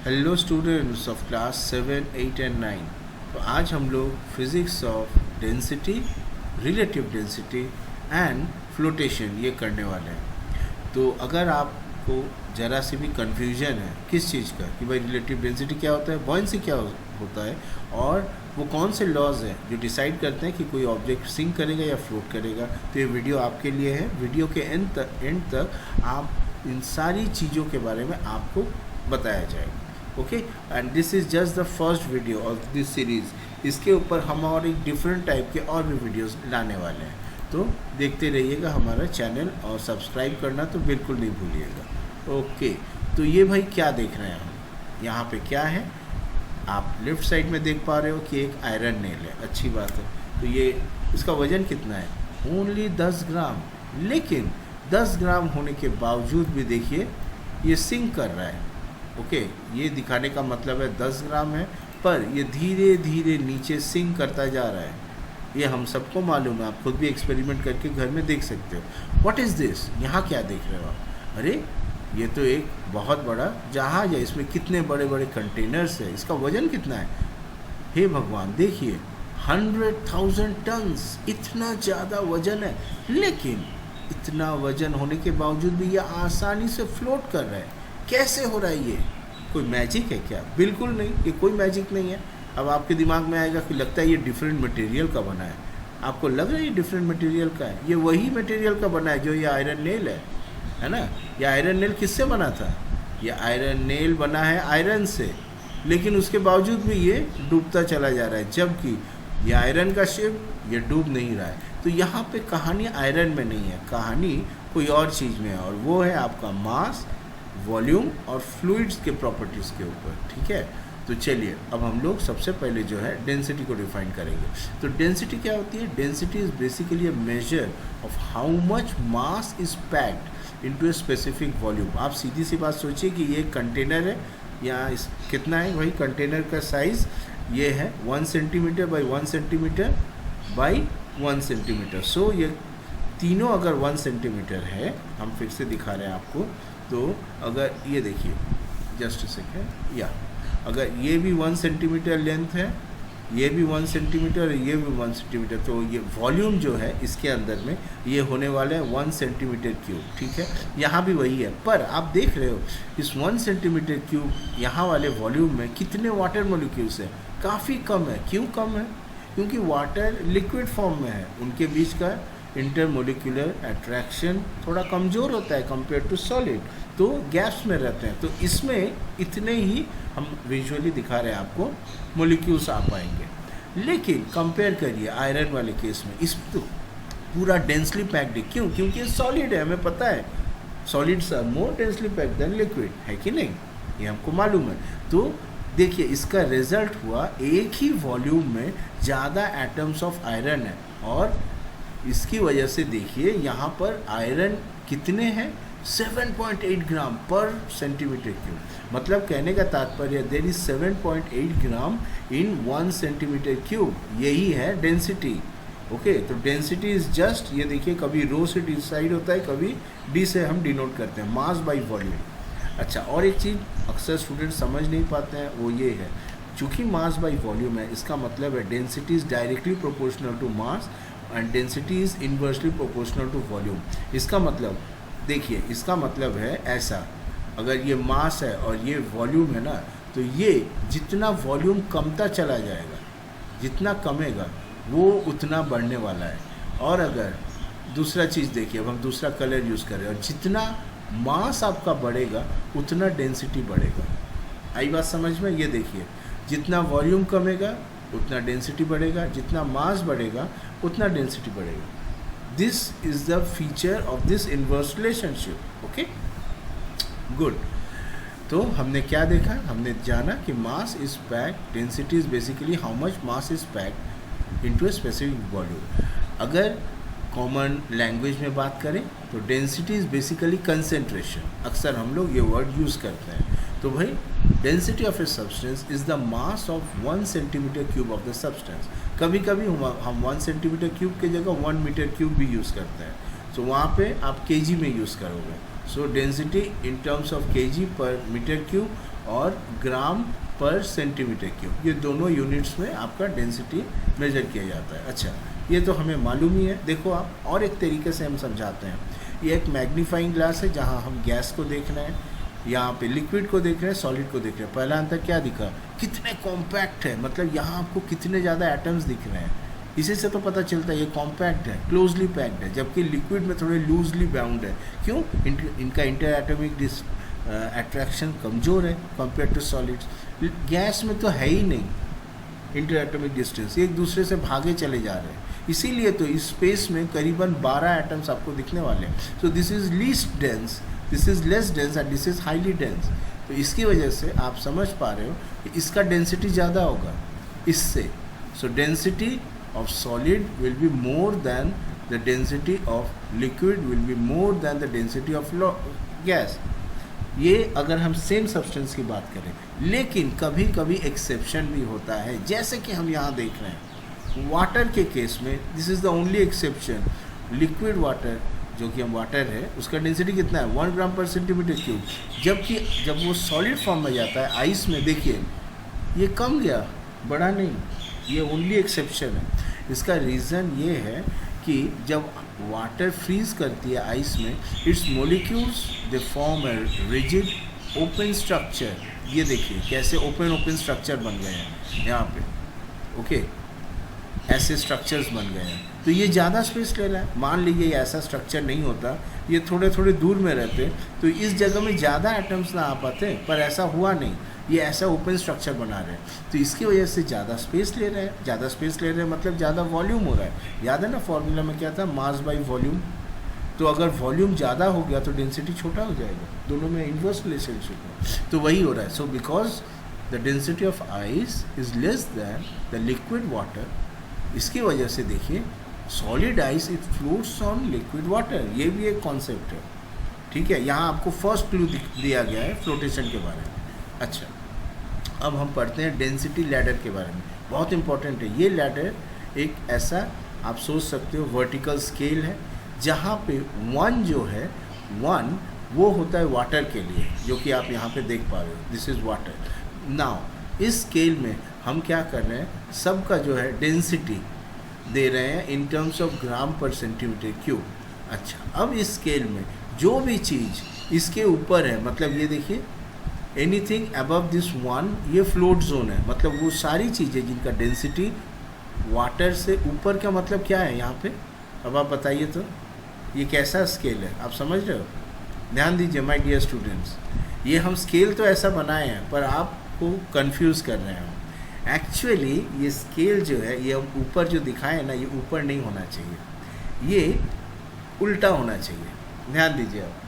Hello students of class 7, 8 and 9। तो आज हम लोग physics of density, relative density and flotation ये करने वाले हैं। तो अगर आपको ज़रा सी भी कन्फ्यूजन है किस चीज़ का कि भाई रिलेटिव डेंसिटी क्या होता है, बॉयंसी क्या होता है और वो कौन से लॉज हैं जो डिसाइड करते हैं कि कोई ऑब्जेक्ट सिंक करेगा या फ्लोट करेगा, तो ये वीडियो आपके लिए है। वीडियो के एंड तक आप इन सारी चीज़ों के बारे में आपको बताया जाएगा। Okay, and this is just the first video of this series. इसके ऊपर हम और एक डिफरेंट टाइप के और भी वीडियोस लाने वाले हैं, तो देखते रहिएगा हमारा चैनल और सब्सक्राइब करना तो बिल्कुल नहीं भूलिएगा। ओके, तो ये भाई क्या देख रहे हैं हम यहाँ पे, क्या है आप लेफ़्ट साइड में देख पा रहे हो कि एक आयरन नेल है। अच्छी बात है। तो ये इसका वज़न कितना है? ओनली 10 ग्राम। लेकिन 10 ग्राम होने के बावजूद भी देखिए ये सिंक कर रहा है। ओके, ये दिखाने का मतलब है 10 ग्राम है पर ये धीरे धीरे नीचे सिंक करता जा रहा है। ये हम सबको मालूम है, आप खुद भी एक्सपेरिमेंट करके घर में देख सकते हो। What is this? यहाँ क्या देख रहे हो आप? अरे ये तो एक बहुत बड़ा जहाज है, इसमें कितने बड़े बड़े कंटेनर्स है। इसका वजन कितना है? हे भगवान, देखिए 100,000 टन्स, इतना ज़्यादा वजन है। लेकिन इतना वजन होने के बावजूद भी ये आसानी से फ्लोट कर रहा है। कैसे हो रहा है? ये कोई मैजिक है क्या? बिल्कुल नहीं, ये कोई मैजिक नहीं है। अब आपके दिमाग में आएगा कि लगता है ये डिफरेंट मटेरियल का बना है। आपको लग रहा है ये डिफरेंट मटेरियल का है? ये वही मटेरियल का बना है जो ये आयरन नेल है ना। ये आयरन नेल किससे बना था? ये आयरन नेल बना है आयरन से, लेकिन उसके बावजूद भी ये डूबता चला जा रहा है, जबकि ये आयरन का शिप ये डूब नहीं रहा है। तो यहाँ पे कहानी आयरन में नहीं है, कहानी कोई और चीज़ में है, और वो है आपका मास, वॉल्यूम और फ्लूइड्स के प्रॉपर्टीज़ के ऊपर। ठीक है, तो चलिए अब हम लोग सबसे पहले जो है डेंसिटी को डिफाइन करेंगे। तो डेंसिटी क्या होती है? Density is basically a measure of how much mass is packed into a specific volume. आप सीधी सी बात सोचिए कि ये कंटेनर है, यहाँ इस कितना है भाई कंटेनर का साइज़? ये है 1 centimetre by 1 centimetre by 1 centimetre. So ये तीनों अगर 1 सेंटीमीटर है, हम फिर से दिखा रहे हैं आपको। तो अगर ये देखिए जस्ट सेकेंड, या अगर ये भी 1 सेंटीमीटर लेंथ है, ये भी 1 सेंटीमीटर, ये भी 1 सेंटीमीटर, तो ये वॉल्यूम जो है इसके अंदर में ये होने वाला है 1 सेंटीमीटर क्यूब। ठीक है, यहाँ भी वही है, पर आप देख रहे हो इस 1 सेंटीमीटर क्यूब यहाँ वाले वॉल्यूम में कितने वाटर मोलिक्यूल्स हैं? काफ़ी कम है। क्यों कम है? क्योंकि वाटर लिक्विड फॉर्म में है, उनके बीच का इंटरमोलिकुलर अट्रैक्शन थोड़ा कमज़ोर होता है कंपेयर टू सॉलिड, तो गैप्स में रहते हैं। तो इसमें इतने ही हम विजुअली दिखा रहे हैं आपको मोलिक्यूल्स आ पाएंगे। लेकिन कंपेयर करिए आयरन वाले केस में, इस तो पूरा डेंसली पैक्ड है। क्यों? क्योंकि ये सॉलिड है, हमें पता है solids are more densely packed than liquid, है कि नहीं? ये हमको मालूम है। तो देखिए इसका रिजल्ट हुआ एक ही वॉल्यूम में ज़्यादा एटम्स ऑफ आयरन है, और इसकी वजह से देखिए यहाँ पर आयरन कितने हैं? 7.8 ग्राम पर सेंटीमीटर क्यूब। मतलब कहने का तात्पर्य there is 7.8 gram in 1 centimetre cube. यही है डेंसिटी। ओके, तो डेंसिटी इज जस्ट, ये देखिए कभी रो से डिसाइड होता है, कभी डी से हम डिनोट करते हैं, मास बाई वॉल्यूम। अच्छा, और एक चीज़ अक्सर स्टूडेंट समझ नहीं पाते हैं, वो ये है, चूँकि मास बाई वॉल्यूम है, इसका मतलब है density is directly proportional to mass and density is inversely proportional to volume. इसका मतलब देखिए, इसका मतलब है ऐसा, अगर ये मास है और ये वॉल्यूम है ना, तो ये जितना वॉल्यूम कमता चला जाएगा, जितना कमेगा वो उतना बढ़ने वाला है। और अगर दूसरा चीज़ देखिए, अब हम दूसरा कलर यूज़ कर रहे हैं, और जितना मास आपका बढ़ेगा उतना डेंसिटी बढ़ेगा। आई बात समझ में? ये देखिए, जितना वॉल्यूम कमेगा उतना डेंसिटी बढ़ेगा, जितना मास बढ़ेगा उतना डेंसिटी बढ़ेगा। This is the feature of this inverse relationship. Okay, good. तो हमने क्या देखा? हमने जाना कि mass is packed, density is basically how much mass is packed into a specific volume. अगर कॉमन लैंग्वेज में बात करें तो डेंसिटी इज़ बेसिकली कंसेंट्रेशन, अक्सर हम लोग ये वर्ड यूज़ करते हैं। तो भाई density of a substance is the mass of 1 centimetre cube of the substance. कभी कभी हम 1 सेंटीमीटर क्यूब की जगह 1 मीटर क्यूब भी यूज़ करते हैं, तो वहाँ पे आप केजी में यूज़ करोगे। सो density in terms of KG पर मीटर क्यूब और ग्राम पर सेंटीमीटर क्यूब, ये दोनों यूनिट्स में आपका डेंसिटी मेजर किया जाता है। अच्छा, ये तो हमें मालूम ही है। देखो आप, और एक तरीके से हम समझाते हैं। ये एक मैग्नीफाइंग ग्लास है जहाँ हम गैस को देख रहे हैं, यहाँ पे लिक्विड को देख रहे हैं, सॉलिड को देख रहे हैं। पहला अंतर क्या दिखा, कितने कॉम्पैक्ट है, मतलब यहाँ आपको कितने ज़्यादा एटम्स दिख रहे हैं, इसी से तो पता चलता है ये कॉम्पैक्ट है, क्लोजली पैक्ड है, जबकि लिक्विड में थोड़े लूजली बाउंड है। क्यों, इनका इंटर एटॉमिक अट्रैक्शन कमज़ोर है कंपेयर टू सॉलिड्स। गैस में तो है ही नहीं इंटर एटॉमिक डिस्टेंस, एक दूसरे से भागे चले जा रहे हैं, इसीलिए तो इस स्पेस में करीबन 12 एटम्स आपको दिखने वाले हैं। So this is least dense, this is less dense and this is highly dense. तो इसकी वजह से आप समझ पा रहे हो कि इसका डेंसिटी ज़्यादा होगा इससे। सो density of solid will be more than the density of liquid will be more than the density of gas। ये अगर हम सेम सब्सटेंस की बात करें, लेकिन कभी कभी एक्सेप्शन भी होता है, जैसे कि हम यहाँ देख रहे हैं वाटर के केस में। This is the only exception. Liquid water, जो कि हम वाटर है, उसका डेंसिटी कितना है, 1 ग्राम पर सेंटीमीटर क्यूब, जबकि जब वो सॉलिड फॉर्म में जाता है आइस में, देखिए ये कम गया, बड़ा नहीं, ये ओनली एक्सेप्शन है। इसका रीज़न ये है कि जब वाटर फ्रीज करती है आइस में, it's molecules they form a rigid open structure. ये देखिए कैसे ओपन स्ट्रक्चर बन गए हैं यहाँ पे, ओके, ऐसे स्ट्रक्चर्स बन गए हैं। तो ये ज़्यादा स्पेस ले रहा है। मान लीजिए ये ऐसा स्ट्रक्चर नहीं होता, ये थोड़े थोड़े दूर में रहते, तो इस जगह में ज़्यादा एटम्स ना आ पाते, पर ऐसा हुआ नहीं, ये ऐसा ओपन स्ट्रक्चर बना रहे हैं। तो इसकी वजह से ज़्यादा स्पेस ले रहे हैं। ज़्यादा स्पेस ले रहे हैं मतलब ज़्यादा वॉल्यूम हो रहा है। याद है ना फॉर्मूला में क्या था, मास बाई वॉल्यूम। तो अगर वॉल्यूम ज़्यादा हो गया तो डेंसिटी छोटा हो जाएगा, दोनों में इन्वर्स रिलेशनशिप है। तो वही हो रहा है। So because the density of ice is less than the liquid water, इसकी वजह से देखिए solid ice it floats on liquid water, ये भी एक कॉन्सेप्ट है। ठीक है, यहाँ आपको फर्स्ट क्लू दिया गया है फ्लोटेशन के बारे में। अच्छा, अब हम पढ़ते हैं डेंसिटी लैडर के बारे में, बहुत इंपॉर्टेंट है। ये लैडर एक ऐसा, आप सोच सकते हो, वर्टिकल स्केल है, जहाँ पे 1 जो है, 1 वो होता है वाटर के लिए, जो कि आप यहाँ पे देख पा रहे हो, दिस इज़ वाटर। नाउ इस स्केल में हम क्या कर रहे हैं, सबका जो है डेंसिटी दे रहे हैं इन टर्म्स ऑफ ग्राम पर सेंटीमीटर क्यूब। अच्छा, अब इस स्केल में जो भी चीज़ इसके ऊपर है, मतलब ये देखिए एनीथिंग अबव दिस 1, ये फ्लोट जोन है, मतलब वो सारी चीज़ें जिनका डेंसिटी वाटर से ऊपर का मतलब क्या है यहाँ पे, अब आप बताइए तो ये कैसा स्केल है, आप समझ रहे हो? ध्यान दीजिए माय डियर स्टूडेंट्स, ये हम स्केल तो ऐसा बनाए हैं पर आपको कंफ्यूज कर रहे हैं। एक्चुअली ये स्केल जो है, ये हम ऊपर जो दिखाए ना, ये ऊपर नहीं होना चाहिए, ये उल्टा होना चाहिए। ध्यान दीजिए आप,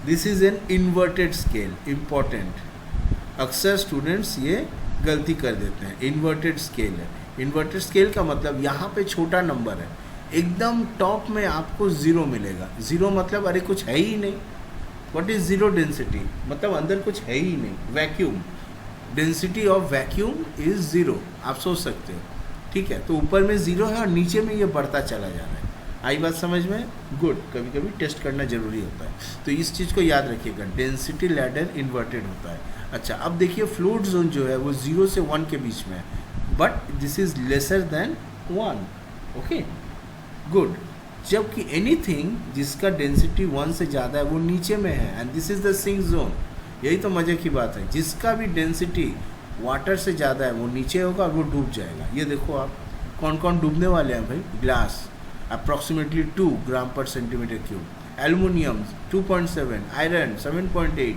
this is an inverted scale, important. अक्सर स्टूडेंट्स ये गलती कर देते हैं, इन्वर्टेड स्केल है। इन्वर्टेड स्केल का मतलब यहाँ पे छोटा नंबर है, एकदम टॉप में आपको 0 मिलेगा। 0 मतलब अरे कुछ है ही नहीं। व्हाट इज़ जीरो डेंसिटी, मतलब अंदर कुछ है ही नहीं, vacuum. Density of vacuum is 0, आप सोच सकते हो। ठीक है, तो ऊपर में 0 है और नीचे में ये बढ़ता चला जा रहा है। आई बात समझ में? गुड। कभी कभी टेस्ट करना ज़रूरी होता है, तो इस चीज़ को याद रखिएगा, डेंसिटी लैडर इन्वर्टेड होता है। अच्छा, अब देखिए फ्लूइड जोन जो है वो 0 से 1 के बीच में है, but this is lesser than 1। Okay, good. जबकि एनीथिंग जिसका डेंसिटी 1 से ज़्यादा है वो नीचे में है, and this is the sink zone. यही तो मज़े की बात है, जिसका भी डेंसिटी वाटर से ज़्यादा है वो नीचे होगा और वो डूब जाएगा। ये देखो आप, कौन कौन डूबने वाले हैं भाई? ग्लास अप्रॉक्सीमेटली 2 ग्राम पर centimetre cube, aluminium 2.7, iron 7.8,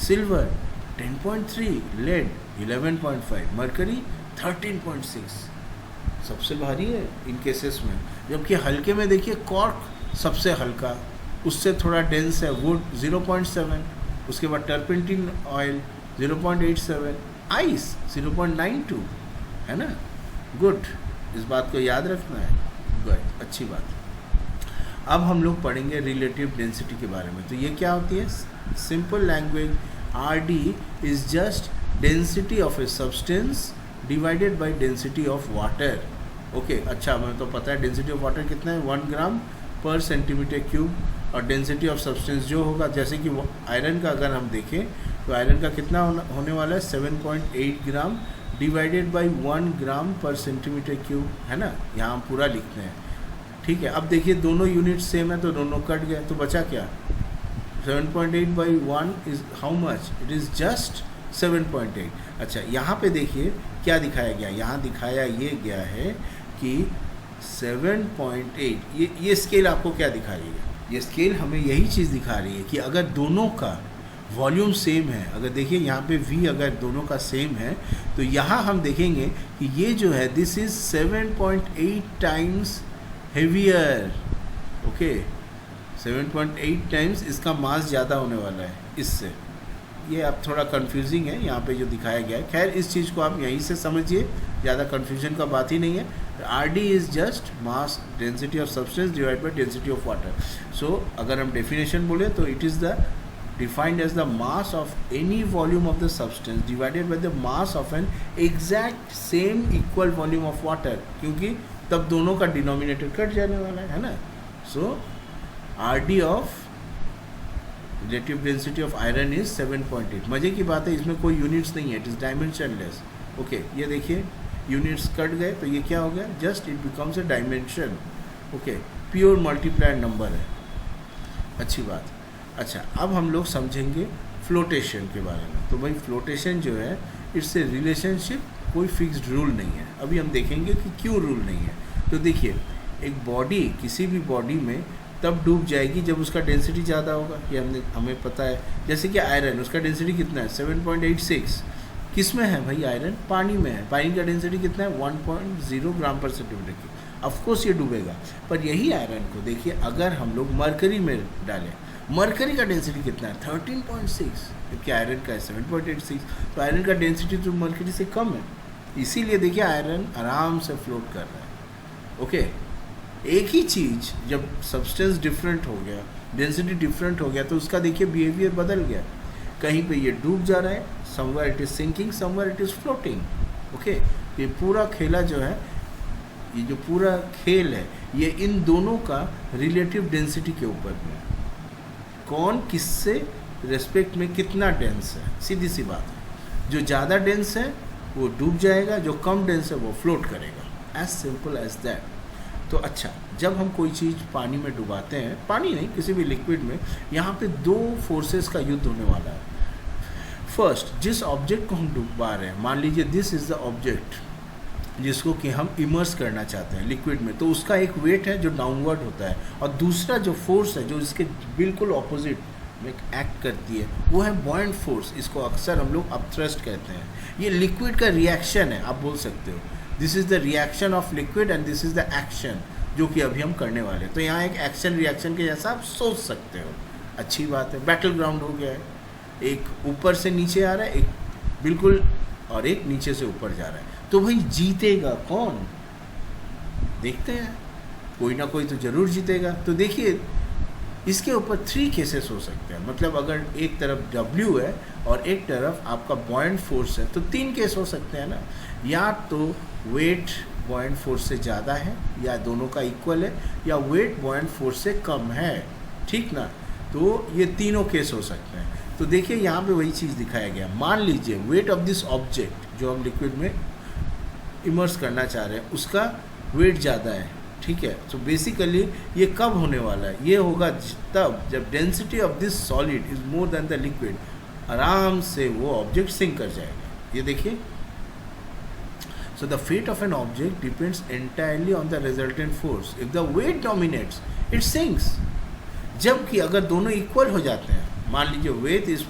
silver 10.3, lead 11.5, mercury 13.6, सबसे भारी है इन केसेस में। जबकि हल्के में देखिए कॉर्क सबसे हल्का, उससे थोड़ा डेंस है, वुड 0.7, उसके बाद टर्पेंटिन ऑयल 0.87, आइस 0.92, है ना? गुड, इस बात को याद रखना है। गुड, अच्छी बात। अब हम लोग पढ़ेंगे रिलेटिव डेंसिटी के बारे में। तो ये क्या होती है? Simple language, RD is just density of a substance divided by density of water. Okay, अच्छा, हमें तो पता है डेंसिटी ऑफ वाटर कितना है, 1 ग्राम पर सेंटीमीटर क्यूब। और डेंसिटी ऑफ सब्सटेंस जो होगा, जैसे कि आयरन का अगर हम देखें तो आयरन का कितना होने वाला है 7.8 ग्राम डिवाइडेड बाय 1 ग्राम पर सेंटीमीटर क्यूब, है ना, यहाँ हम पूरा लिखते हैं। ठीक है, अब देखिए दोनों यूनिट सेम है तो दोनों कट गए, तो बचा क्या 7.8 by 1 is how much, it is just 7.8। अच्छा, यहाँ पे देखिए क्या दिखाया गया, यहाँ दिखाया ये गया है कि 7.8, ये स्केल आपको क्या दिखा रही है, ये स्केल हमें यही चीज़ दिखा रही है कि अगर दोनों का वॉल्यूम सेम है, अगर देखिए यहाँ पे V अगर दोनों का सेम है तो यहाँ हम देखेंगे कि ये जो है this is 7.8 times heavier. Okay, 7.8 times इसका मास ज़्यादा होने वाला है इससे। ये अब थोड़ा कंफ्यूजिंग है यहाँ पे जो दिखाया गया है, खैर इस चीज़ को आप यहीं से समझिए, ज़्यादा कंफ्यूजन का बात ही नहीं है। RD is just mass density of substance divide by density of water. So अगर हम डेफिनेशन बोले तो it is the defined as the mass of any volume of the substance divided by the mass of an exact same equal volume of water, क्योंकि तब दोनों का denominator cut जाने वाला है ना। सो RD of relative density of iron is 7.8। मज़े की बात है, इसमें कोई यूनिट्स नहीं है, इट इज़ डायमेंशनलेस। ओके, ये देखिए यूनिट्स कट गए तो ये क्या हो गया, just it becomes a dimension. Okay, pure multiplied number है, अच्छी बात। अच्छा, अब हम लोग समझेंगे फ्लोटेशन के बारे में। तो भाई फ्लोटेशन जो है इट्स ए रिलेशनशिप, कोई फिक्स्ड रूल नहीं है। अभी हम देखेंगे कि क्यों रूल नहीं है। तो देखिए, एक बॉडी किसी भी बॉडी में तब डूब जाएगी जब उसका डेंसिटी ज़्यादा होगा, ये हमें पता है। जैसे कि आयरन, उसका डेंसिटी कितना है 7.86। किस में है भाई आयरन, पानी में है। पानी का डेंसिटी कितना है 1.0 ग्राम पर सेंटीमीटर की। ऑफकोर्स ये डूबेगा, पर यही आयरन को देखिए अगर हम लोग मरकरी में डालें, मरकरी का डेंसिटी कितना है 13.6, जबकि आयरन का है 7.86। तो आयरन का डेंसिटी तो मरकरी से कम है, इसीलिए देखिए आयरन आराम से फ्लोट कर रहा है। ओके, एक ही चीज़ जब सब्सटेंस डिफरेंट हो गया, डेंसिटी डिफरेंट हो गया, तो उसका देखिए बिहेवियर बदल गया। कहीं पे ये डूब जा रहा है, somewhere it is sinking, somewhere it is floating. Okay, ये पूरा खेला जो है, ये जो पूरा खेल है, ये इन दोनों का रिलेटिव डेंसिटी के ऊपर में, कौन किससे रेस्पेक्ट में कितना डेंस है, सीधी सी बात है। जो ज़्यादा डेंस है वो डूब जाएगा, जो कम डेंस है वो फ्लोट करेगा, एज सिंपल एज दैट। तो अच्छा, जब हम कोई चीज़ पानी में डुबाते हैं, पानी नहीं किसी भी लिक्विड में, यहाँ पे दो फोर्सेस का युद्ध होने वाला है। फर्स्ट, जिस ऑब्जेक्ट को हम डुबा रहे हैं, मान लीजिए दिस इज़ द ऑब्जेक्ट जिसको कि हम इमर्स करना चाहते हैं लिक्विड में, तो उसका एक वेट है जो डाउनवर्ड होता है, और दूसरा जो फोर्स है जो इसके बिल्कुल ऑपोजिट में एक्ट करती है वो है बॉयंट फोर्स। इसको अक्सर हम लोग अपथ्रस्ट कहते हैं। ये लिक्विड का रिएक्शन है, आप बोल सकते हो this is the reaction of liquid and this is the action जो कि अभी हम करने वाले हैं। तो यहाँ एक एक्शन रिएक्शन के जैसा आप सोच सकते हो, अच्छी बात है। बैटल ग्राउंड हो गया है, एक ऊपर से नीचे आ रहा है, एक बिल्कुल, और एक नीचे से ऊपर जा रहा है। तो भाई जीतेगा कौन, देखते हैं, कोई ना कोई तो ज़रूर जीतेगा। तो देखिए इसके ऊपर 3 केसेस हो सकते हैं, मतलब अगर एक तरफ W है और एक तरफ आपका बॉयंट फोर्स है तो 3 केस हो सकते हैं ना। या तो वेट बॉयंट फोर्स से ज़्यादा है, या दोनों का इक्वल है, या वेट बॉयंट फोर्स से कम है, ठीक ना। तो ये तीनों केस हो सकते हैं। तो देखिए यहाँ पे वही चीज़ दिखाया गया। मान लीजिए वेट ऑफ दिस ऑब्जेक्ट जो हम लिक्विड में इमर्स करना चाह रहे हैं उसका वेट ज़्यादा है, ठीक है। तो बेसिकली ये कब होने वाला है, ये होगा तब जब density of this solid is more than the liquid, आराम से वो ऑब्जेक्ट सिंक कर जाएगा। ये देखिए, so the fate of an object depends entirely on the resultant force. If the weight dominates it sinks. जबकि अगर दोनों इक्वल हो जाते हैं, मान लीजिए weight is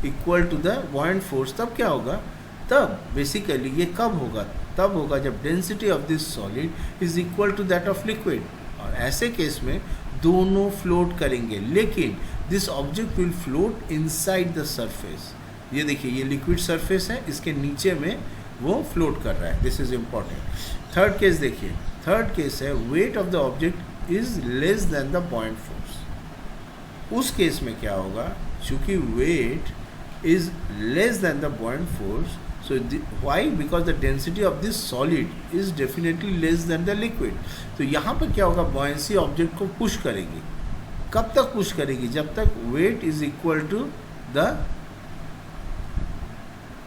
equal to the buoyant force, तब क्या होगा, तब बेसिकली ये कब होगा, तब होगा जब density of this solid is equal to that of liquid. और ऐसे केस में दोनों फ्लोट करेंगे, लेकिन this object will float inside the surface. ये देखिए, ये लिक्विड सरफेस है, इसके नीचे में वो फ्लोट कर रहा है। This is important. Third case देखिए, थर्ड केस है weight of the object is less than the buoyant force. उस केस में क्या होगा, चूँकि weight is less than the buoyant force, so why, because the density of this solid is definitely less than the liquid। तो यहाँ पर क्या होगा, buoyancy ऑब्जेक्ट को पुश करेगी। कब तक पुश करेगी, जब तक weight is equal to the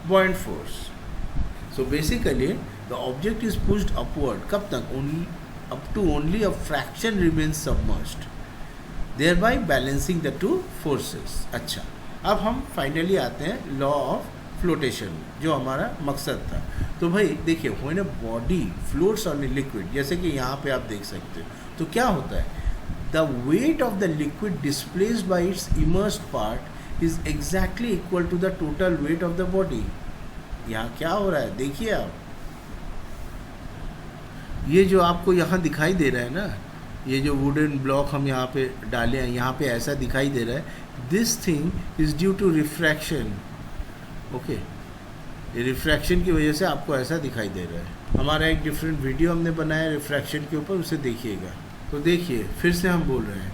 buoyant force. So basically the object is pushed upward कब तक? Only up to only a fraction remains submerged, thereby balancing the two forces. अच्छा, अब हम फाइनली आते हैं लॉ ऑफ फ्लोटेशन, जो हमारा मकसद था. तो भाई देखिए, when a body floats on a liquid, जैसे कि यहाँ पे आप देख सकते हो, तो क्या होता है? The weight of the liquid displaced by its immersed part is exactly equal to the total weight of the body. यहाँ क्या हो रहा है देखिए आप, ये जो आपको यहाँ दिखाई दे रहा है ना, ये जो वुडन ब्लॉक हम यहाँ पे डाले हैं, यहाँ पे ऐसा दिखाई दे रहा है. This thing is due to refraction. Okay, ये रिफ्रैक्शन की वजह से आपको ऐसा दिखाई दे रहा है. हमारा एक डिफरेंट वीडियो हमने बनाया रिफ्रैक्शन के ऊपर, उसे देखिएगा. तो देखिए, फिर से हम बोल रहे हैं,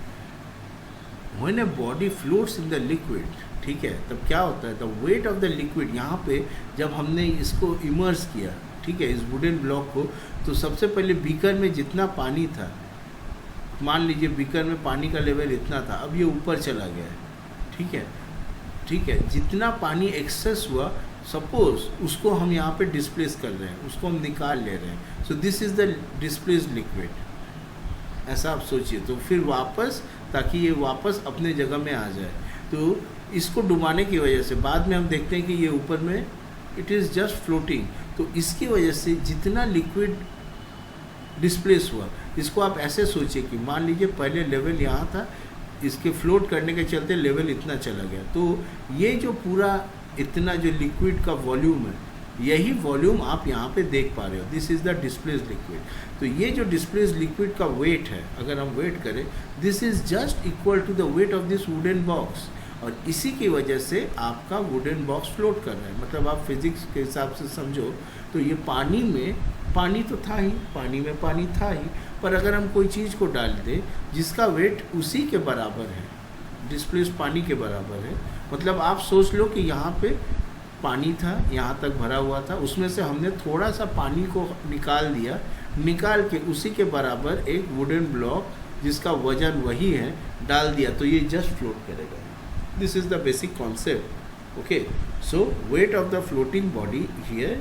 when a body floats in the liquid, ठीक है, तब क्या होता है? The weight of the liquid, यहाँ पे जब हमने इसको इमर्स किया, ठीक है, इस वुडन ब्लॉक को, तो सबसे पहले बीकर में जितना पानी था, मान लीजिए बीकर में पानी का लेवल इतना था, अब ये ऊपर चला गया है. ठीक है, ठीक है, जितना पानी एक्सेस हुआ, सपोज उसको हम यहाँ पे डिस्प्लेस कर रहे हैं, उसको हम निकाल ले रहे हैं. So this is the displaced liquid, ऐसा आप सोचिए. तो फिर वापस, ताकि ये वापस अपने जगह में आ जाए, तो इसको डुबाने की वजह से बाद में हम देखते हैं कि ये ऊपर में इट इज़ जस्ट फ्लोटिंग. तो इसकी वजह से जितना लिक्विड डिस्प्लेस हुआ, इसको आप ऐसे सोचिए कि मान लीजिए पहले लेवल यहाँ था, इसके फ्लोट करने के चलते लेवल इतना चला गया. तो ये जो पूरा इतना जो लिक्विड का वॉल्यूम है, यही वॉल्यूम आप यहाँ पे देख पा रहे हो. This is the displaced liquid. तो ये जो डिस्प्लेस्ड लिक्विड का वेट है, अगर हम वेट करें, this is just equal to the weight of this wooden box. और इसी की वजह से आपका वुडन बॉक्स फ्लोट कर रहा है. मतलब आप फिजिक्स के हिसाब से समझो, तो ये पानी में पानी तो था ही, पानी में पानी था ही, पर अगर हम कोई चीज़ को डाल दें जिसका वेट उसी के बराबर है, डिस्प्लेस पानी के बराबर है, मतलब आप सोच लो कि यहाँ पे पानी था, यहाँ तक भरा हुआ था, उसमें से हमने थोड़ा सा पानी को निकाल दिया, निकाल के उसी के बराबर एक वुडन ब्लॉक जिसका वजन वही है डाल दिया, तो ये जस्ट फ्लोट करेगा. This is the basic concept. Okay, so wait of the floating body here,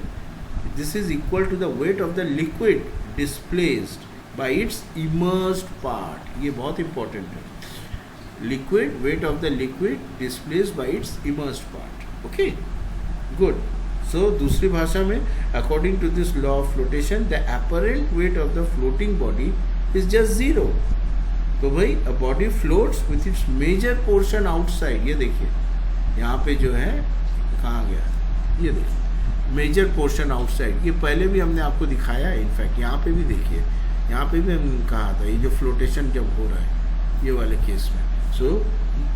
this is equal to the weight of the liquid displaced by its immersed part. ये बहुत important है. Liquid, weight of the liquid displaced by its immersed part. Okay, good. So दूसरी भाषा में, according to this law of flotation, the apparent weight of the floating body is just zero. तो भाई a body floats with its major portion outside. ये देखिए यहाँ पे जो है कहाँ गया, ये देखिए मेजर पोर्शन आउटसाइड. ये पहले भी हमने आपको दिखाया है, इनफैक्ट यहाँ पे भी देखिए, यहाँ पे भी हमने कहा था, ये जो फ्लोटेशन जब हो रहा है ये वाले केस में. So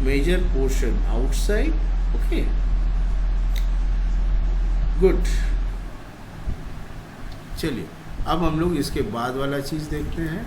major portion outside. Okay, good. चलिए अब हम लोग इसके बाद वाला चीज़ देखते हैं.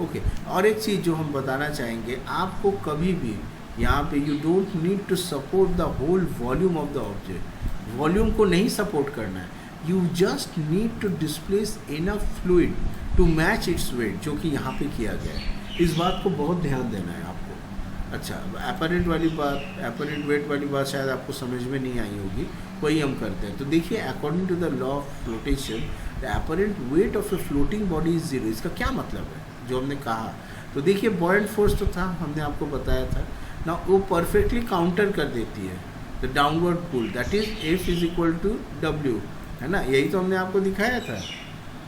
ओके, और एक चीज़ जो हम बताना चाहेंगे, आपको कभी भी यहाँ पे you don't need to support the whole volume of the object. Volume को नहीं सपोर्ट करना है, you just need to displace enough fluid to match its weight, जो कि यहाँ पे किया गया है. इस बात को बहुत ध्यान देना है आपको. अच्छा, एपरेंट वाली बात, एपरेंट वेट वाली बात शायद आपको समझ में नहीं आई होगी, वही हम करते हैं. तो देखिए, according to the law of flotation, the apparent weight of a floating body is zero. इसका क्या मतलब है जो हमने कहा? तो देखिए, बॉयंट फोर्स तो था, हमने आपको बताया था ना, वो परफेक्टली काउंटर कर देती है the downward pull, that is F is equal to W, है ना, यही तो हमने आपको दिखाया था.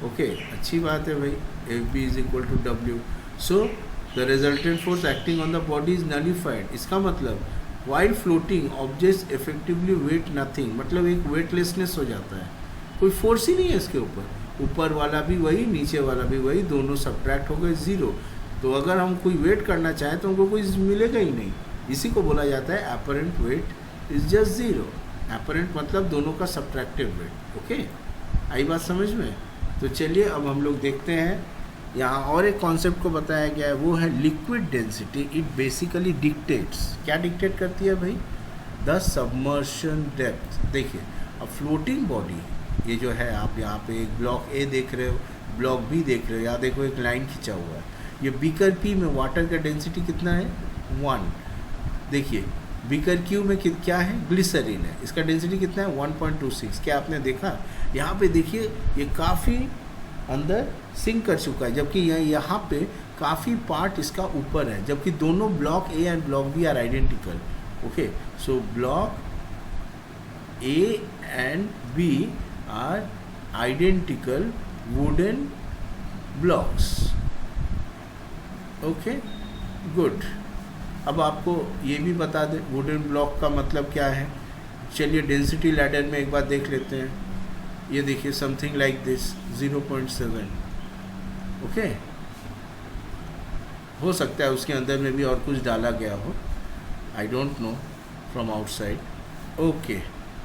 ओके, अच्छी बात है भाई, FB is equal to W. So the resultant force acting on the body is nullified. इसका मतलब while floating objects effectively weight nothing, मतलब एक वेटलेसनेस हो जाता है, कोई फोर्स ही नहीं है इसके ऊपर. ऊपर वाला भी वही, नीचे वाला भी वही, दोनों सब्ट्रैक्ट हो गए, ज़ीरो. तो अगर हम कोई वेट करना चाहें तो हमको कोई मिलेगा ही नहीं. इसी को बोला जाता है apparent wait is just zero. Apparent मतलब दोनों का सब्ट्रैक्टिव वेट. ओके, आई बात समझ में? तो चलिए अब हम लोग देखते हैं, यहाँ और एक कॉन्सेप्ट को बताया गया है, वो है liquid density. It basically dictates, क्या डिक्टेट करती है भाई? The submersion depth. देखिए, अब फ्लोटिंग बॉडी, ये जो है, आप यहाँ पे एक ब्लॉक ए देख रहे हो, ब्लॉक बी देख रहे हो, यहाँ देखो एक लाइन खींचा हुआ है. ये बीकर पी में वाटर का डेंसिटी कितना है? 1. देखिए, बीकर क्यू में क्या है, ग्लिसरीन है, इसका डेंसिटी कितना है 1.26। क्या आपने देखा यहाँ पे, देखिए ये काफ़ी अंदर सिंक कर चुका है, जबकि यहाँ पे काफ़ी पार्ट इसका ऊपर है, जबकि दोनों block A and block B are identical. Okay, so block A and B are identical wooden blocks. Okay, good. अब आपको ये भी बता दें वुडन ब्लॉक का मतलब क्या है। चलिए डेंसिटी लैडर में एक बार देख लेते हैं। ये देखिए समथिंग लाइक दिस 0.7। ओके, हो सकता है उसके अंदर में भी और कुछ डाला गया हो, I don't know from outside. Okay,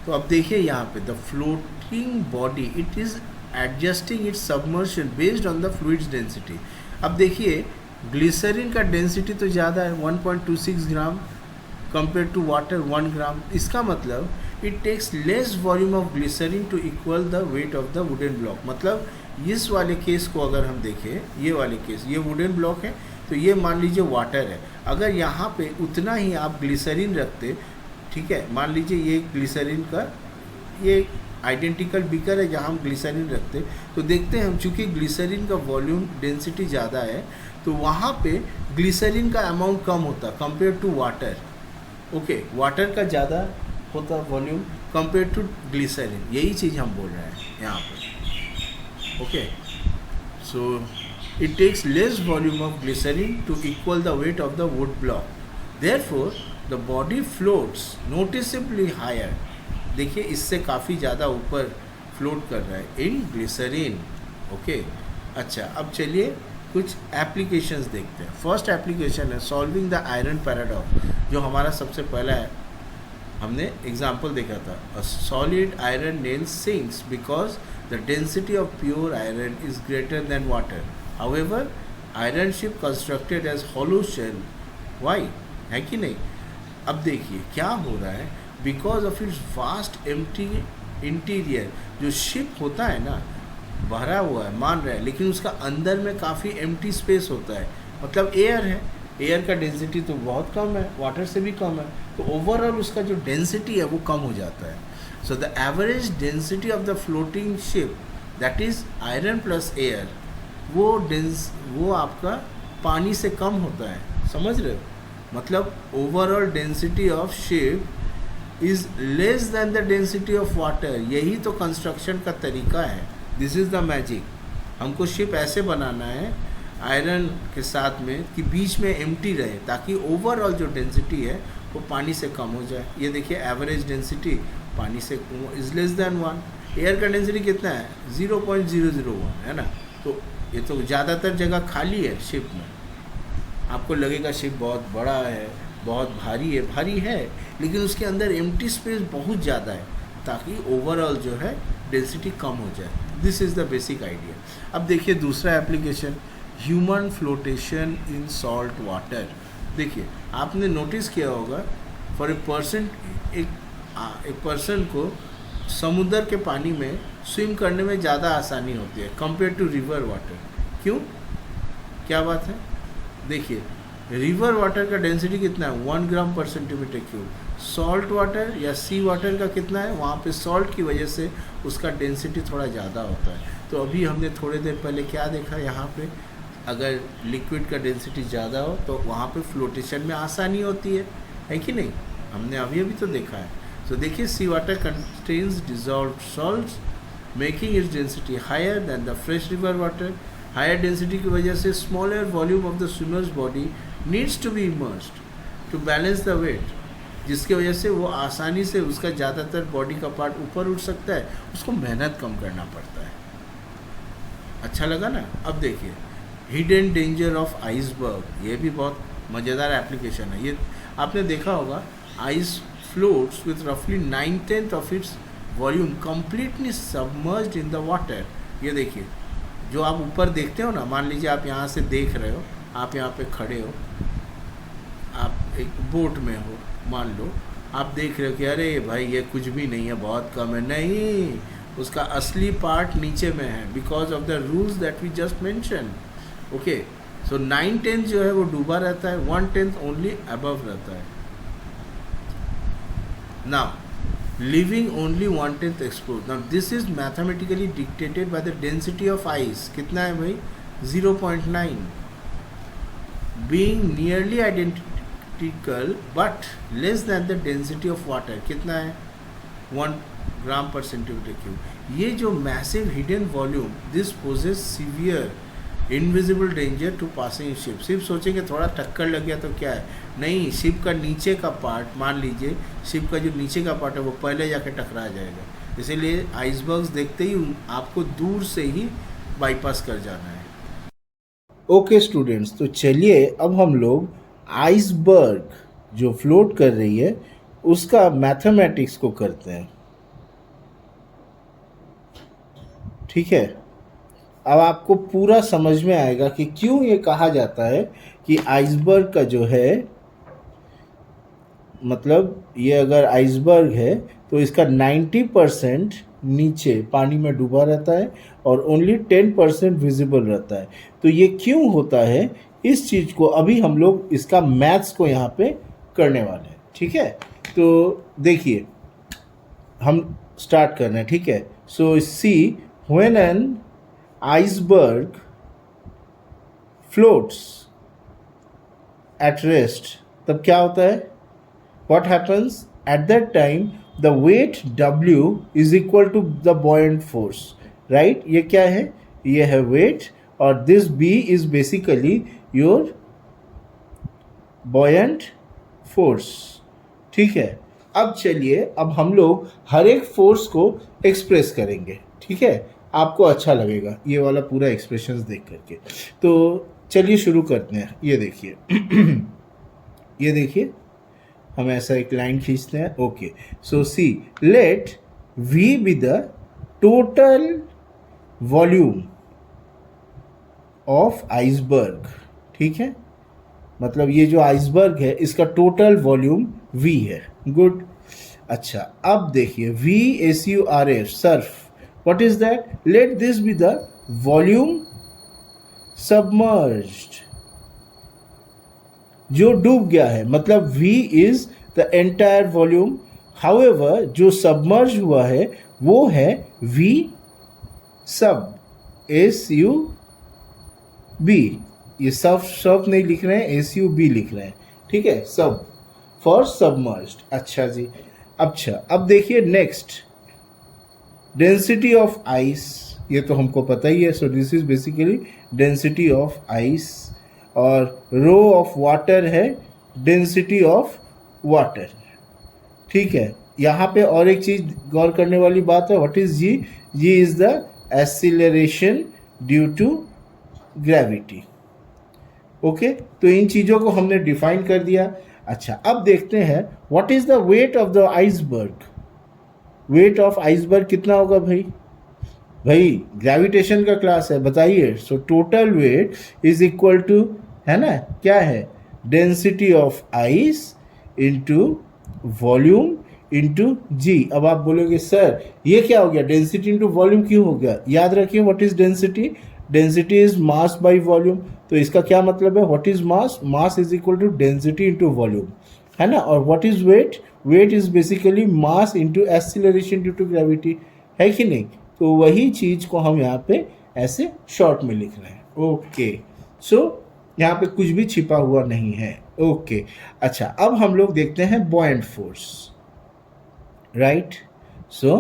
तो अब देखिए यहाँ पे the floating body it is adjusting its submersion based on the fluid's density. अब देखिए ग्लिसरीन का डेंसिटी तो ज़्यादा है 1.26 gram compare to water 1 gram. इसका मतलब it takes less volume of glycerin to equal the weight of the wooden block. मतलब इस वाले केस को अगर हम देखें, ये वाले केस, ये वुडन ब्लॉक है तो ये मान लीजिए वाटर है। अगर यहाँ पे उतना ही आप ग्लिसरीन रखते, ठीक है, मान लीजिए ये ग्लिसरीन का ये आइडेंटिकल बीकर है जहाँ हम ग्लिसरीन रखते, तो देखते हैं हम चूँकि ग्लिसरीन का वॉल्यूम डेंसिटी ज़्यादा है तो वहाँ पे ग्लिसरीन का अमाउंट कम होता compare to water. Okay, water का ज़्यादा होता वॉल्यूम कंपेयर टू ग्लिसरीन, यही चीज़ हम बोल रहे हैं यहाँ पर। Okay, so it takes less volume of glycerin to equal the weight of the wood block. Therefore, the body floats noticeably higher. देखिए इससे काफ़ी ज़्यादा ऊपर फ्लोट कर रहा है इन ग्लिसरीन। ओके, अच्छा, अब चलिए कुछ एप्लीकेशंस देखते हैं। फर्स्ट एप्लीकेशन है सॉल्विंग द आयरन पैराडॉक्स, जो हमारा सबसे पहला है, हमने एग्जाम्पल देखा था। A solid iron nail sinks because the density of pure iron is greater then water. However, iron ship constructed as hollow shell. Why? है कि नहीं? अब देखिए क्या हो रहा है, because of its vast empty interior, जो शिप होता है ना भरा हुआ है मान रहा है, लेकिन उसका अंदर में काफ़ी एम्प्टी स्पेस होता है, मतलब एयर है, एयर का डेंसिटी तो बहुत कम है, वाटर से भी कम है, तो ओवरऑल उसका जो डेंसिटी है वो कम हो जाता है। So the average density of the floating ship that is iron plus air, वो आपका पानी से कम होता है, समझ रहे हो? मतलब overall density of ship is less than the density of water. यही तो कंस्ट्रक्शन का तरीका है, दिस इज़ द मैजिक। हमको शिप ऐसे बनाना है आयरन के साथ में कि बीच में एम्प्टी रहे, ताकि ओवरऑल जो डेंसिटी है वो पानी से कम हो जाए। ये देखिए एवरेज डेंसिटी पानी से इज़ लेस देन 1। एयर का डेंसिटी कितना है 0.001 है ना, तो ये तो ज़्यादातर जगह खाली है शिप में। आपको लगेगा शिप बहुत बड़ा है, बहुत भारी है, लेकिन उसके अंदर एम्प्टी स्पेस बहुत ज़्यादा है, ताकि ओवरऑल जो है डेंसिटी कम हो जाए। This is the basic idea. अब देखिए दूसरा एप्लीकेशन, ह्यूमन फ्लोटेशन इन सॉल्ट वाटर। देखिए आपने नोटिस किया होगा, फॉर ए पर्सन, एक पर्सन को समुद्र के पानी में स्विम करने में ज़्यादा आसानी होती है कंपेयर टू रिवर वाटर। क्यों, क्या बात है? देखिए रिवर वाटर का डेंसिटी कितना है 1 ग्राम पर सेंटीमीटर क्यूब। सॉल्ट वाटर या सी वाटर का कितना है, वहाँ पे सॉल्ट की वजह से उसका डेंसिटी थोड़ा ज़्यादा होता है। तो अभी हमने थोड़ी देर पहले क्या देखा, यहाँ पे अगर लिक्विड का डेंसिटी ज़्यादा हो तो वहाँ पे फ्लोटेशन में आसानी होती है कि नहीं? हमने अभी तो देखा है। तो देखिए sea water contains dissolved salts making its density higher than the fresh river water. Higher density की वजह से smaller volume of the swimmer's body needs to be immersed to balance the weight, जिसकी वजह से वो आसानी से उसका ज़्यादातर बॉडी का पार्ट ऊपर उठ सकता है, उसको मेहनत कम करना पड़ता है। अच्छा लगा ना? अब देखिए हिडन डेंजर ऑफ आइसबर्ग, ये भी बहुत मज़ेदार एप्लीकेशन है। ये आपने देखा होगा, ice floats with roughly 9/10 of its volume completely submerged in the water। ये देखिए जो आप ऊपर देखते हो ना, मान लीजिए आप यहाँ से देख रहे हो, आप यहाँ पे खड़े हो, आप एक बोट में हो, मान लो आप देख रहे हो कि अरे भाई ये कुछ भी नहीं है, बहुत कम है। नहीं, उसका असली पार्ट नीचे में है, because of the rules that we just mention. Okay, so 9/10 जो है वो डूबा रहता है, 1/10 ओनली अबव रहता है। Now, leaving only 1/10 exposed. Now, this is mathematically dictated by the density of ice. कितना है भाई? 0.9. Being nearly identical but less than the density of water. कितना है? 1 ग्राम पर सेंटीमीटर क्यूब. ये जो massive hidden volume, this poses severe invisible danger to passing ship. Ship सोचेंगे थोड़ा टक्कर लग गया तो क्या है, नहीं, शिप का नीचे का पार्ट, मान लीजिए शिप का जो नीचे का पार्ट है वो पहले जाके टकरा जाएगा. इसीलिए आइसबर्ग्स देखते ही आपको दूर से ही बाईपास कर जाना है. ओके स्टूडेंट्स, तो चलिए अब हम लोग आइसबर्ग जो फ्लोट कर रही है उसका मैथमेटिक्स को करते हैं. ठीक है, अब आपको पूरा समझ में आएगा कि क्यों ये कहा जाता है कि आइसबर्ग का जो है, मतलब ये अगर आइसबर्ग है तो इसका 90% नीचे पानी में डूबा रहता है और ओनली 10% विजिबल रहता है. तो ये क्यों होता है, इस चीज़ को अभी हम लोग इसका मैथ्स को यहाँ पे करने वाले हैं. ठीक है, तो देखिए हम स्टार्ट कर रहे हैं. ठीक है, so see when an iceberg floats at rest, तब क्या होता है, what happens at that time, the weight W is equal to the buoyant force, right? ये क्या है, ये है weight और this B is basically your buoyant force. ठीक है, अब चलिए अब हम लोग हर एक फोर्स को एक्सप्रेस करेंगे. ठीक है, आपको अच्छा लगेगा ये वाला पूरा एक्सप्रेशंस देख करके. तो चलिए शुरू करते हैं. ये देखिए ये देखिए, हम ऐसा एक लाइन खींचते हैं. Okay, so see let V be the total volume of iceberg. ठीक है, मतलब ये जो आइसबर्ग है इसका टोटल वॉल्यूम V है. गुड. अच्छा, अब देखिए VSURF surf. What is that? Let this be the volume submerged. जो डूब गया है, मतलब V is the entire volume. However, जो submerged हुआ है वो है V sub, SUB. ये सब नहीं लिख रहे हैं, SUB लिख रहे हैं. ठीक है, सब फॉर submerged. अच्छा जी, अच्छा अब देखिए नेक्स्ट, डेंसिटी ऑफ आइस. ये तो हमको पता ही है. सो this is basically density of ice और रो ऑफ वाटर है डेंसिटी ऑफ वाटर. ठीक है, यहाँ पे और एक चीज़ गौर करने वाली बात है. What is G? G is the acceleration due to gravity. Okay, तो इन चीज़ों को हमने डिफाइन कर दिया. अच्छा, अब देखते हैं what is the weight of the iceberg. Weight of iceberg कितना होगा भाई? भाई ग्रेविटेशन का क्लास है, बताइए. So total weight is equal to, है ना, क्या है, density of ice into volume into g. अब आप बोलोगे सर ये क्या हो गया, डेंसिटी इंटू वॉल्यूम क्यों हो गया? याद रखिए what is density. Density is mass by volume. तो इसका क्या मतलब है, what is mass? Mass is equal to density into volume, है ना. और what is weight? Weight is basically mass into acceleration due to gravity, है कि नहीं. तो वही चीज़ को हम यहाँ पे ऐसे शॉर्ट में लिख रहे हैं. ओके, सो यहाँ पे कुछ भी छिपा हुआ नहीं है. ओके, अच्छा अब हम लोग देखते हैं buoyant force. Right, so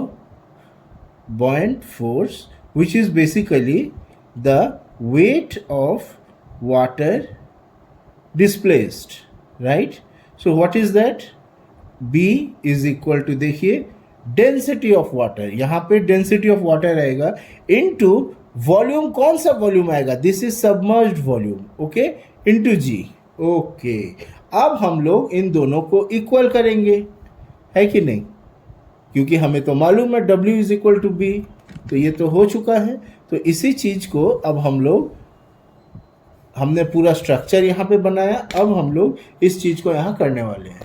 buoyant force which is basically the weight of water displaced, right? So what is that? B is equal to, देखिए डेंसिटी ऑफ वाटर, यहाँ पे डेंसिटी ऑफ वाटर आएगा इनटू वॉल्यूम. कौन सा volume आएगा? This is submerged volume. Okay, into G. Okay, अब हम लोग इन दोनों को इक्वल करेंगे, है कि नहीं, क्योंकि हमें तो मालूम है W is equal to B. तो ये तो हो चुका है. तो इसी चीज को अब हमने पूरा स्ट्रक्चर यहाँ पे बनाया. अब हम लोग इस चीज़ को यहाँ करने वाले हैं.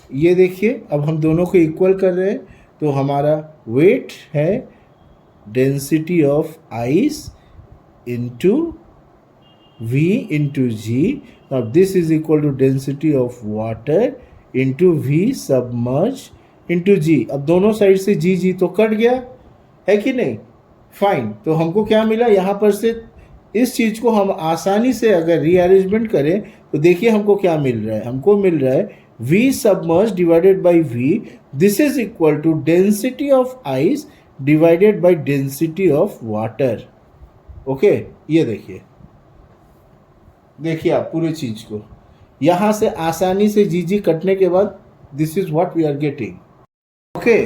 ये देखिए, अब हम दोनों को इक्वल कर रहे हैं. तो हमारा वेट है density of ice into V into g. अब this is equal to density of water into V submerge into g. अब दोनों साइड से जी जी तो कट गया, है कि नहीं? फाइन। तो हमको क्या मिला यहाँ पर से, इस चीज़ को हम आसानी से अगर रीअरेंजमेंट करें तो देखिए हमको क्या मिल रहा है। हमको मिल रहा है V submerge divided by V, this is equal to density of ice divided by density of water. Okay, ये देखिए, देखिए आप पूरी चीज को यहां से आसानी से जी जी कटने के बाद this is what we are getting. Okay,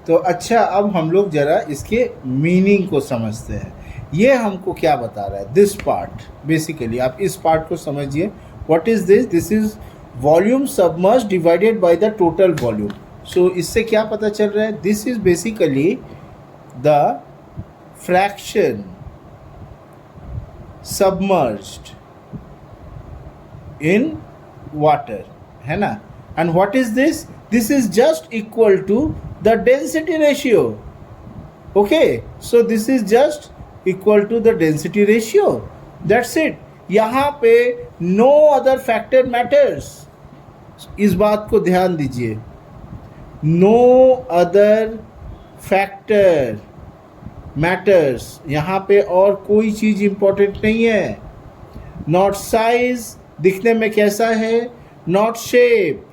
तो अच्छा, अब हम लोग जरा इसके मीनिंग को समझते हैं। ये हमको क्या बता रहा है, दिस पार्ट, बेसिकली आप इस पार्ट को समझिए। What is this? This is volume submerge divided by the total volume. So इससे क्या पता चल रहा है? This is basically the fraction submerged in water, है ना? And what is this? This is just equal to the density ratio. Okay, so this is just equal to the density ratio. That's it. यहाँ पे no other factor matters. इस बात को ध्यान दीजिए, no other factor matters. यहाँ पे और कोई चीज़ important नहीं है. Not size, दिखने में कैसा है, not shape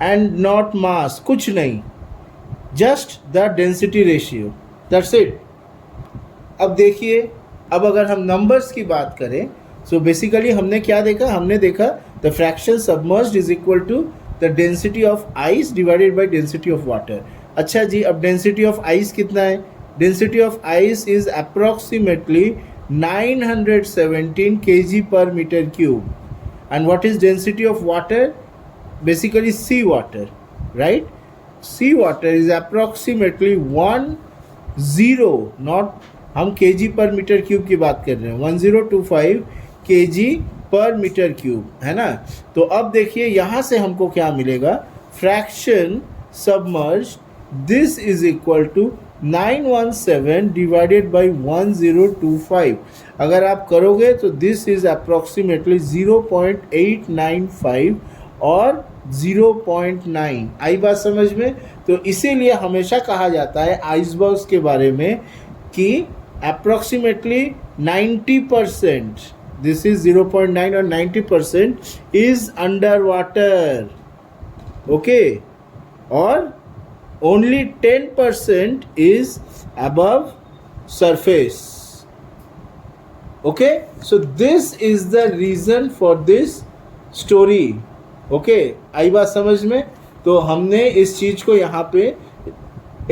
and not mass, कुछ नहीं, just the density ratio, that's it. अब देखिए, अब अगर हम नंबर्स की बात करें, so basically हमने क्या देखा? हमने देखा the fraction submerged is equal to the density of ice divided by density of water. अच्छा जी, अब density of ice कितना है? Density of ice is approximately 917 kg per meter cube. And what is density of water? Basically sea water, right? Sea water is approximately 10, not हम kg per meter cube की बात कर रहे हैं, 1025 kg per meter cube, है ना? तो अब देखिए यहाँ से हमको क्या मिलेगा? Fraction submerge, this is equal to 917 divided by 1025। अगर आप करोगे तो दिस इज अप्रोक्सीमेटली 0.895 और 0.9। आई बात समझ में? तो इसीलिए हमेशा कहा जाता है आइसबर्ग्स के बारे में कि अप्रोक्सीमेटली 90%, दिस इज 0.9 और 90% इज अंडर वाटर, ओके, और only 10% is above surface. Okay, so this is the reason for this story. Okay, आई बात समझ में? तो हमने इस चीज़ को यहाँ पे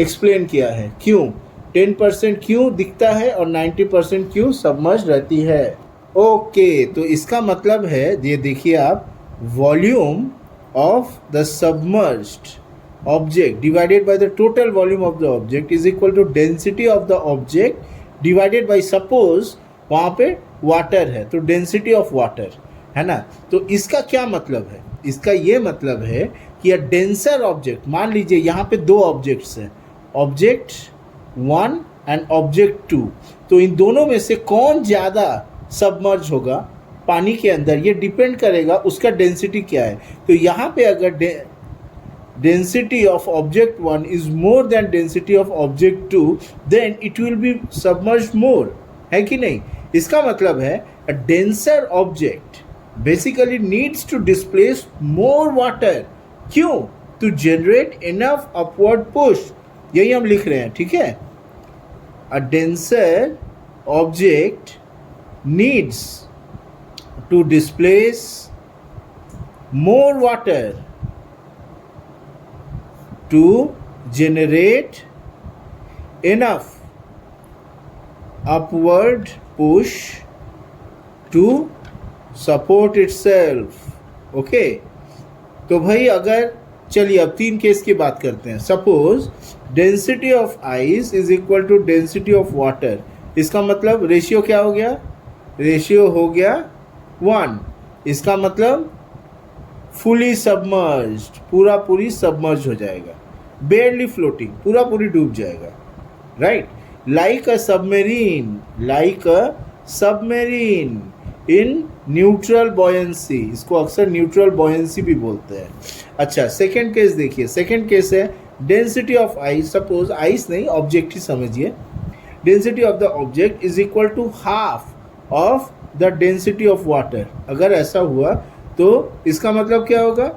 एक्सप्लेन किया है, क्यों 10% क्यों दिखता है और 90% क्यों सबमर्ज रहती है। ओके, तो इसका मतलब है, ये देखिए आप, volume of the submerged object divided by the total volume of the object is equal to density of the object divided by, suppose वहाँ पे वाटर है तो डेंसिटी ऑफ वाटर, है ना? तो इसका क्या मतलब है? इसका ये मतलब है कि अ डेंसर ऑब्जेक्ट, मान लीजिए यहाँ पे दो ऑब्जेक्ट्स हैं, ऑब्जेक्ट 1 एंड ऑब्जेक्ट 2, तो इन दोनों में से कौन ज़्यादा सबमर्ज होगा पानी के अंदर, ये डिपेंड करेगा उसका डेंसिटी क्या है। तो यहाँ पे अगर density of object 1 is more than density of object 2, then it will be submerge more, है कि नहीं? इसका मतलब है a denser object basically needs to displace more water. क्यों? To generate enough upward push. यही हम लिख रहे हैं, ठीक है? A denser object needs to displace more water to generate enough upward push to support itself. Okay, तो भाई अगर, चलिए अब 3 केस की बात करते हैं। Suppose density of ice is equal to density of water, इसका मतलब रेशियो क्या हो गया? रेशियो हो गया 1। इसका मतलब फुली सबमर्ज्ड, पूरा पूरी सबमर्ज हो जाएगा, बेयरली फ्लोटिंग, पूरा पूरी डूब जाएगा, right? Like a submarine, like a submarine in neutral buoyancy, इसको अक्सर न्यूट्रल बॉयंसी भी बोलते हैं। अच्छा, सेकेंड केस देखिए, सेकेंड केस है density of ice, suppose ice नहीं ऑब्जेक्ट ही समझिए, density of the object is equal to half of the density of water. अगर ऐसा हुआ तो इसका मतलब क्या होगा,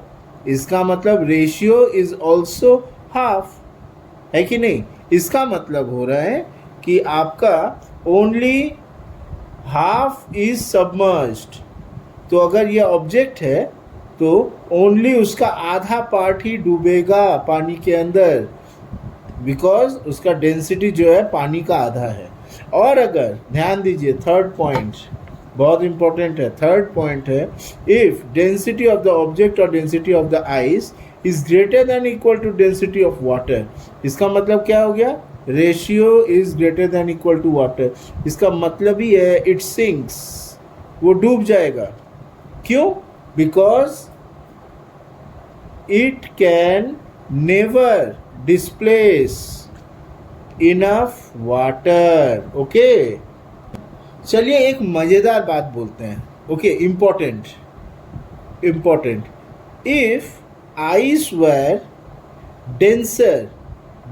इसका मतलब रेशियो इज ऑल्सो हाफ, है कि नहीं। इसका मतलब हो रहा है कि आपका ओनली हाफ इज सबमर्ज्ड। तो अगर ये ऑब्जेक्ट है तो ओनली उसका आधा पार्ट ही डूबेगा पानी के अंदर, बिकॉज उसका डेंसिटी जो है पानी का आधा है। और अगर ध्यान दीजिए, थर्ड पॉइंट बहुत इंपॉर्टेंट है, थर्ड पॉइंट है, if density of the object और density of the ice is greater than equal to density of water. इसका मतलब क्या हो गया, ratio is greater than equal to water. इसका मतलब ही है इट सिंक्स, वो डूब जाएगा। क्यों, because it can never displace enough water. Okay, चलिए एक मज़ेदार बात बोलते हैं। Okay, important, if ice were denser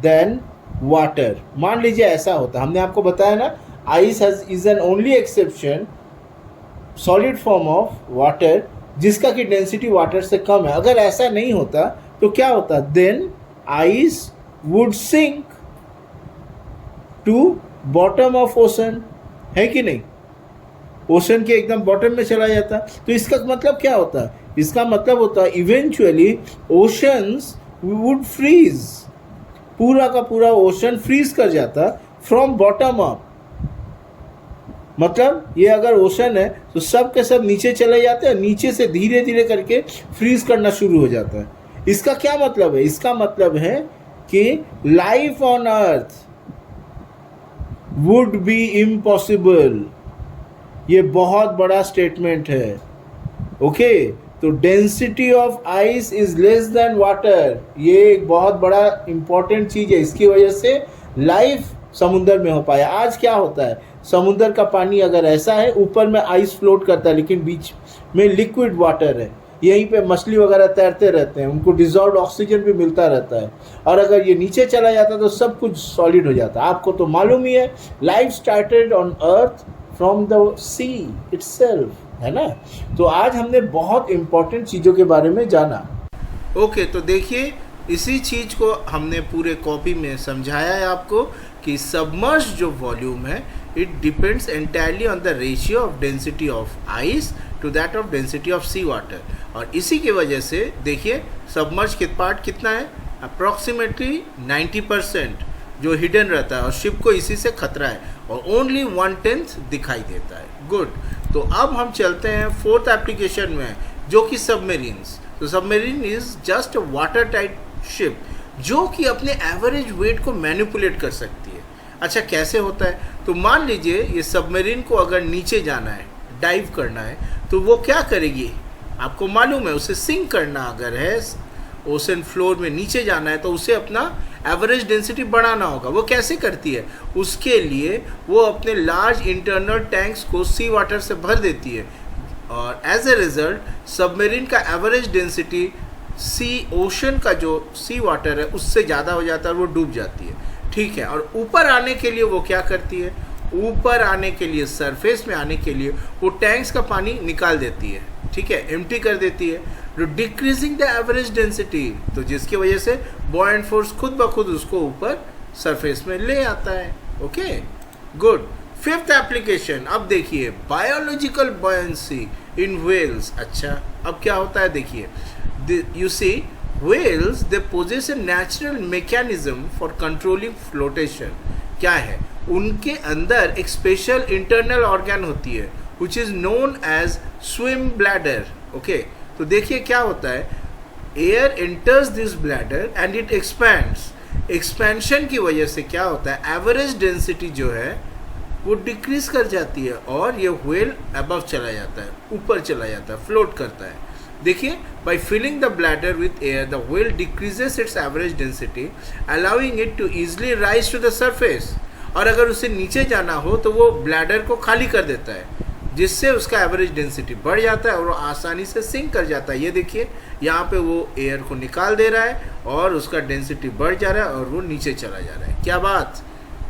than water, मान लीजिए ऐसा होता, हमने आपको बताया ना ice is an only exception solid form of water जिसका कि डेंसिटी वाटर से कम है। अगर ऐसा नहीं होता तो क्या होता, then ice would sink to bottom of ocean, है कि नहीं, ओशन के एकदम बॉटम में चला जाता। तो इसका मतलब क्या होता, इसका मतलब होता इवेंचुअली ओशंस वुड फ्रीज, पूरा का पूरा ओशन फ्रीज कर जाता फ्रॉम बॉटम अप। मतलब ये अगर ओशन है तो सब के सब नीचे चले जाते हैं, नीचे से धीरे धीरे करके फ्रीज करना शुरू हो जाता है। इसका क्या मतलब है, इसका मतलब है कि life on earth would be impossible. ये बहुत बड़ा स्टेटमेंट है। ओके, तो density of ice is less then water, ये एक बहुत बड़ा इंपॉर्टेंट चीज है। इसकी वजह से लाइफ समुद्र में हो पाया। आज क्या होता है, समुद्र का पानी अगर ऐसा है, ऊपर में आइस फ्लोट करता है लेकिन बीच में लिक्विड वाटर है, यहीं पे मछली वगैरह तैरते रहते हैं, उनको डिजॉल्व ऑक्सीजन भी मिलता रहता है। और अगर ये नीचे चला जाता तो सब कुछ सॉलिड हो जाता। आपको तो मालूम ही है, life started on earth from the sea itself, है ना। तो आज हमने बहुत इंपॉर्टेंट चीज़ों के बारे में जाना। ओके, तो देखिए इसी चीज़ को हमने पूरे कॉपी में समझाया है आपको कि सबमर्ज जो वॉल्यूम है it depends entirely on the ratio of density of ice to that of density of sea water. और इसी की वजह से देखिए सबमर्ज के पार्ट कितना है, अप्रॉक्सीमेटली 90% जो हिडन रहता है और शिप को इसी से खतरा है, और ओनली 1/10 दिखाई देता है। गुड, तो अब हम चलते हैं फोर्थ एप्लीकेशन में, जो कि सबमरीन्स। तो submarine is just a water tight ship जो कि अपने एवरेज वेट को मैनिपुलेट कर सकती है। अच्छा, कैसे होता है, तो मान लीजिए ये सबमरीन को अगर नीचे जाना है, डाइव करना है, तो वो क्या करेगी, आपको मालूम है, उसे सिंक करना अगर है, ओशन फ्लोर में नीचे जाना है, तो उसे अपना एवरेज डेंसिटी बढ़ाना होगा। वो कैसे करती है, उसके लिए वो अपने लार्ज इंटरनल टैंक्स को सी वाटर से भर देती है, और एज ए रिजल्ट सबमरीन का एवरेज डेंसिटी सी ओशन का जो सी वाटर है उससे ज़्यादा हो जाता है और वो डूब जाती है। ठीक है, और ऊपर आने के लिए वो क्या करती है, ऊपर आने के लिए, सरफेस में आने के लिए वो टैंक्स का पानी निकाल देती है, ठीक है, एम्प्टी कर देती है, जो डिक्रीजिंग द एवरेज डेंसिटी, तो जिसकी वजह से बॉयंट फोर्स खुद ब खुद उसको ऊपर सरफेस में ले आता है। Okay, good. फिफ्थ एप्लीकेशन, अब देखिए बायोलॉजिकल बॉयंसी इन व्हेल्स। अच्छा, अब क्या होता है देखिए, you see whales they possess a natural mechanism for controlling flotation। क्या है, उनके अंदर एक स्पेशल इंटरनल ऑर्गन होती है which is known as swim bladder। Okay, तो देखिए क्या होता है, air enters this bladder and it expands। Expansion की वजह से क्या होता है, एवरेज डेंसिटी जो है वो डिक्रीज कर जाती है और ये व्हेल अबव चला जाता है, ऊपर चला जाता है, फ्लोट करता है। देखिए, by filling the bladder with air, the whale decreases its average density, allowing it to easily rise to the surface। और अगर उसे नीचे जाना हो तो वो ब्लैडर को खाली कर देता है, जिससे उसका एवरेज डेंसिटी बढ़ जाता है और वो आसानी से सिंक कर जाता है। ये देखिए यहाँ पे वो एयर को निकाल दे रहा है और उसका डेंसिटी बढ़ जा रहा है और वो नीचे चला जा रहा है। क्या बात,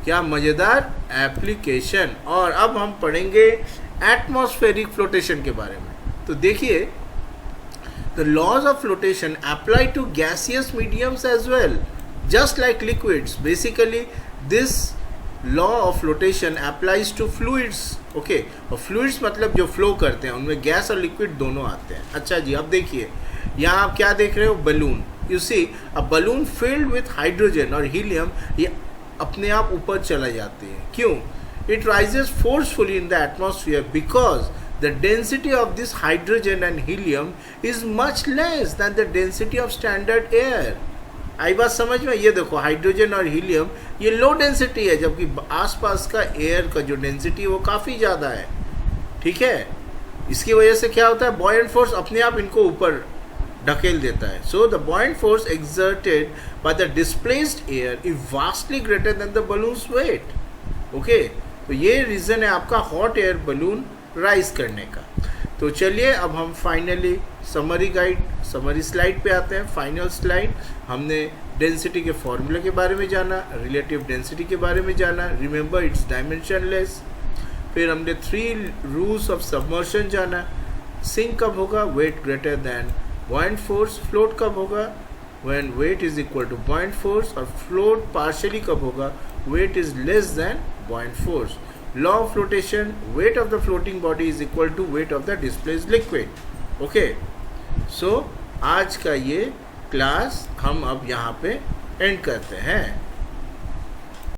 क्या मज़ेदार एप्लीकेशन। और अब हम पढ़ेंगे एटमॉस्फेरिक फ्लोटेशन के बारे में। तो देखिए, the laws of flotation apply to gaseous mediums as well just like liquids. Basically this law of flotation applies to fluids. Okay, और फ्लूइड्स मतलब जो फ्लो करते हैं, उनमें गैस और लिक्विड दोनों आते हैं। अच्छा जी, अब देखिए यहाँ आप क्या देख रहे हो, balloon. You see a balloon filled with hydrogen और हीलियम, ये अपने आप ऊपर चला जाते हैं। क्यों? It rises forcefully in the atmosphere because the density of this hydrogen and helium is much less than the density of standard air. आई बात समझ में? ये देखो, हाइड्रोजन और हीलियम ये लो डेंसिटी है, जबकि आसपास का एयर का जो डेंसिटी है वो काफ़ी ज़्यादा है। ठीक है, इसकी वजह से क्या होता है, बॉयंट फोर्स अपने आप इनको ऊपर ढकेल देता है। So the buoyant force exerted by the displaced air is vastly greater than the balloons weight. Okay, तो ये रीज़न है आपका हॉट एयर बलून राइज करने का। तो चलिए अब हम फाइनली समरी स्लाइड पे आते हैं। फाइनल स्लाइड, हमने डेंसिटी के फॉर्मूले के बारे में जाना, रिलेटिव डेंसिटी के बारे में जाना, रिमेंबर इट्स डायमेंशनलेस। फिर हमने 3 रूल्स ऑफ सबमर्शन जाना। सिंक कब होगा, weight greater than buoyant force. Float कब होगा, when weight is equal to buoyant force. और फ्लोट पार्शियली कब होगा, weight is less than buoyant force. Law of flotation, weight of the floating body is equal to weight of the displaced liquid. Okay, so आज का ये class हम अब यहाँ पे एंड करते हैं।